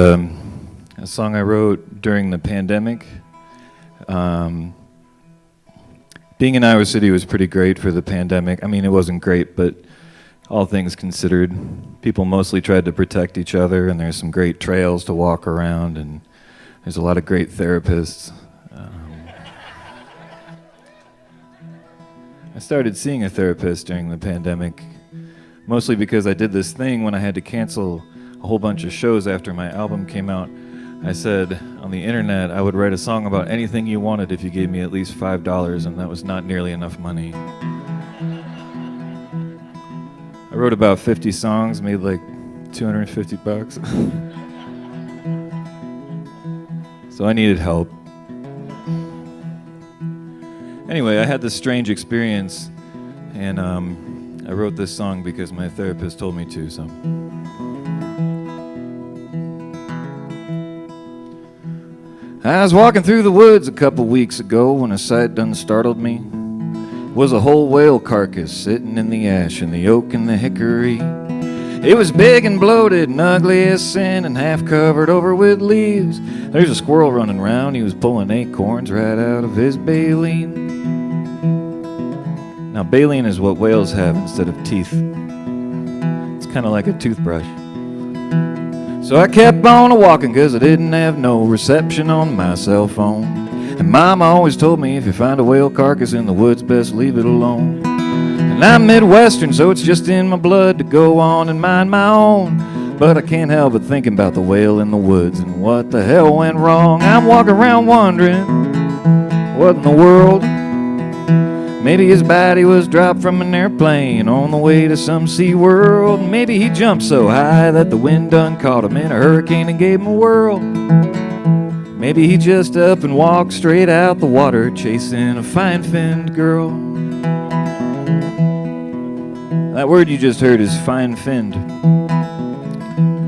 A song I wrote during the pandemic. Being in Iowa City was pretty great for the pandemic. I mean, it wasn't great, but all things considered, people mostly tried to protect each other, and there's some great trails to walk around, and there's a lot of great therapists. I started seeing a therapist during the pandemic, mostly because I did this thing when I had to cancel a whole bunch of shows after my album came out. I said on the internet I would write a song about anything you wanted if you gave me at least $5, and that was not nearly enough money. I wrote about 50 songs, made like $250. So I needed help. Anyway, I had this strange experience, and I wrote this song because my therapist told me to, so. I was walking through the woods a couple weeks ago when a sight done startled me. It was a whole whale carcass sitting in the ash and the oak and the hickory. It was big and bloated and ugly as sin and half covered over with leaves. There's a squirrel running around, he was pulling acorns right out of his baleen. Now, baleen is what whales have instead of teeth. It's kind of like a toothbrush. So I kept on a-walking because I didn't have no reception on my cell phone. And Mama always told me if you find a whale carcass in the woods, best leave it alone. And I'm Midwestern, so it's just in my blood to go on and mind my own. But I can't help but thinking about the whale in the woods and what the hell went wrong. I'm walking around wondering, what in the world? Maybe his body was dropped from an airplane on the way to some sea world. Maybe he jumped so high that the wind done caught him in a hurricane and gave him a whirl. Maybe he just up and walked straight out the water chasing a fine-finned girl. That word you just heard is fine-finned.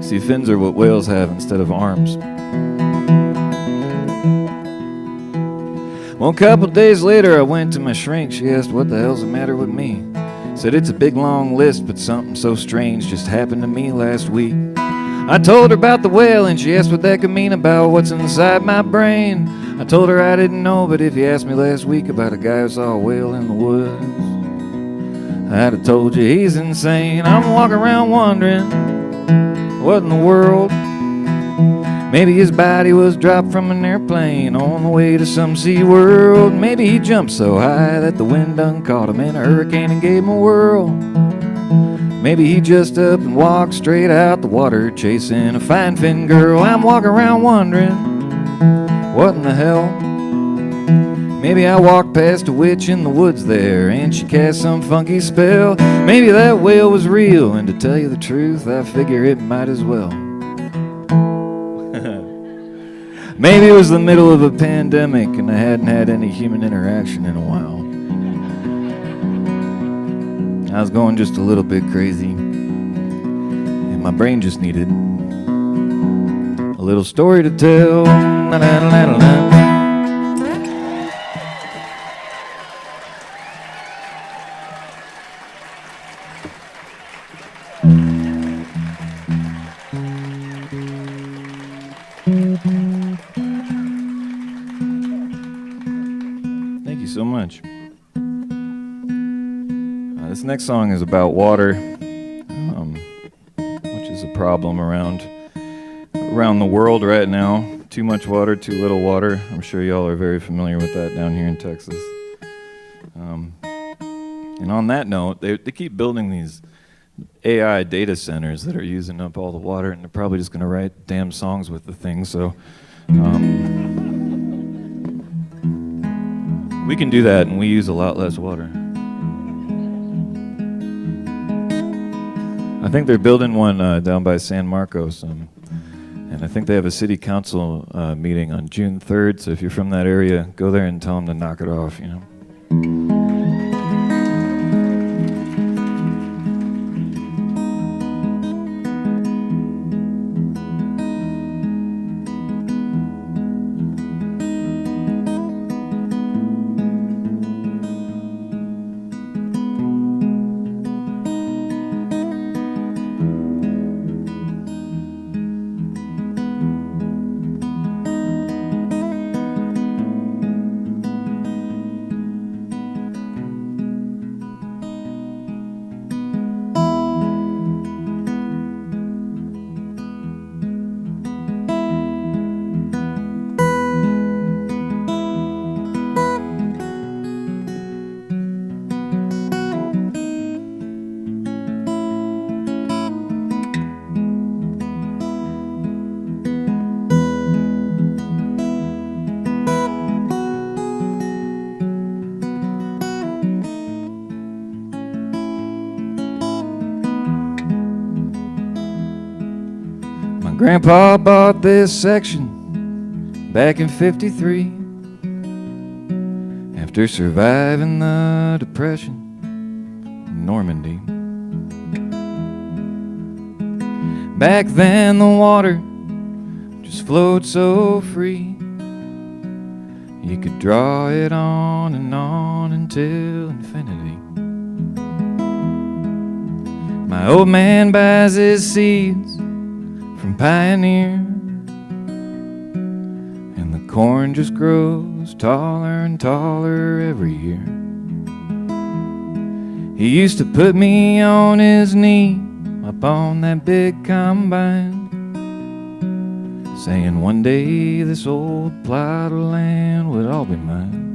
See, fins are what whales have instead of arms. Well, a couple days later, I went to my shrink. She asked, what the hell's the matter with me? Said, it's a big long list, but something so strange just happened to me last week. I told her about the whale, and she asked what that could mean about what's inside my brain. I told her I didn't know, but if you asked me last week about a guy who saw a whale in the woods, I'd have told you he's insane. I'm walking around wondering, what in the world? Maybe his body was dropped from an airplane on the way to some sea world. Maybe he jumped so high that the wind done caught him in a hurricane and gave him a whirl. Maybe he just up and walked straight out the water chasing a fine-finned girl. I'm walking around wondering, what in the hell? Maybe I walked past a witch in the woods there and she cast some funky spell. Maybe that whale was real, and to tell you the truth, I figure it might as well. Maybe it was the middle of a pandemic and I hadn't had any human interaction in a while. I was going just a little bit crazy, and my brain just needed a little story to tell. Thank you so much. This next song is about water, which is a problem around the world right now. Too much water, too little water. I'm sure y'all are very familiar with that down here in Texas. And on that note, they keep building these AI data centers that are using up all the water, and they're probably just going to write damn songs with the thing. So we can do that, and we use a lot less water. I think they're building one down by San Marcos, and I think they have a city council meeting on June 3rd, so if you're from that area, go there and tell them to knock it off, you know. Grandpa bought this section back in '53 after surviving the Depression in Normandy. Back then the water just flowed so free, you could draw it on and on until infinity. My old man buys his seeds from Pioneer, and the corn just grows taller and taller every year. He used to put me on his knee up on that big combine, saying one day this old plot of land would all be mine.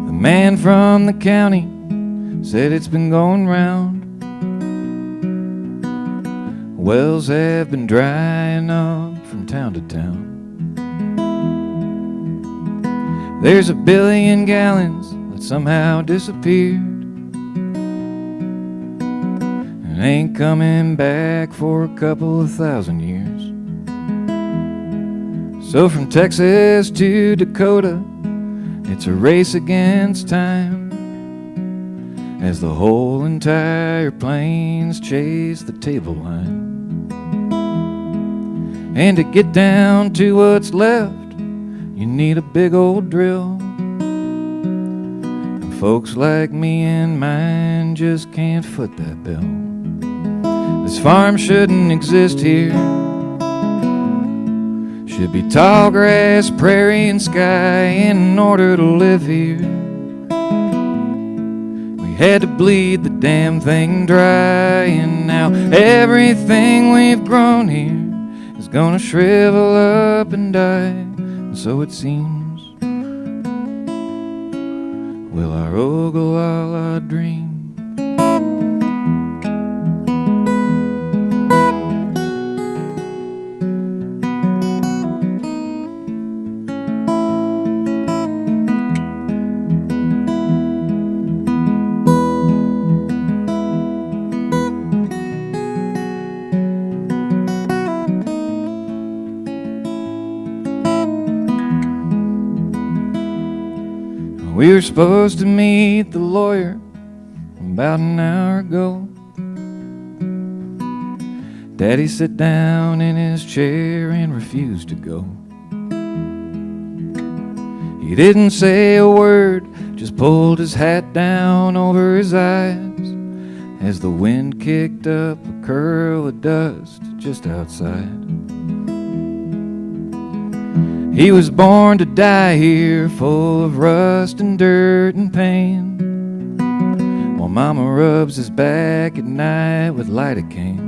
The man from the county said it's been going round, wells have been drying up from town to town. There's 1 billion gallons that somehow disappeared and ain't coming back for a couple of 1,000 years. So from Texas to Dakota, it's a race against time as the whole entire plains chase the table line. And to get down to what's left, you need a big old drill. And folks like me and mine just can't foot that bill. This farm shouldn't exist here. Should be tall grass, prairie, and sky in order to live here. We had to bleed the damn thing dry, and now everything we've grown here is gonna shrivel up and die. And so it seems, will our Ogallala dream? We were supposed to meet the lawyer about an hour ago. Daddy sat down in his chair and refused to go. He didn't say a word, just pulled his hat down over his eyes as the wind kicked up a curl of dust just outside. He was born to die here, full of rust and dirt and pain, while Mama rubs his back at night with lidocaine.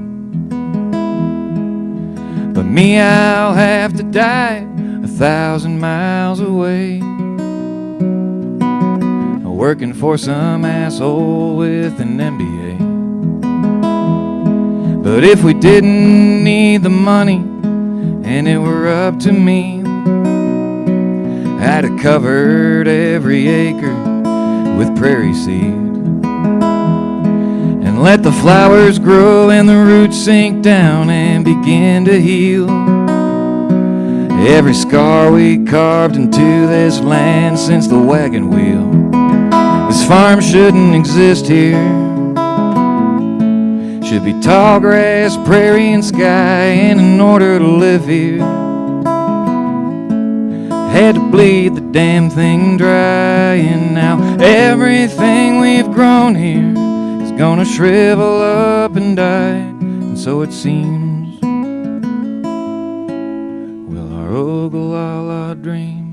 But me, I'll have to die 1,000 miles away, working for some asshole with an MBA. But if we didn't need the money and it were up to me, I'd have covered every acre with prairie seed and let the flowers grow and the roots sink down and begin to heal every scar we carved into this land since the wagon wheel. This farm shouldn't exist here. Should be tall grass, prairie, and sky, and in order to live here, had to bleed the damn thing dry. And now everything we've grown here is gonna shrivel up and die. And so it seems, will our Ogallala dream?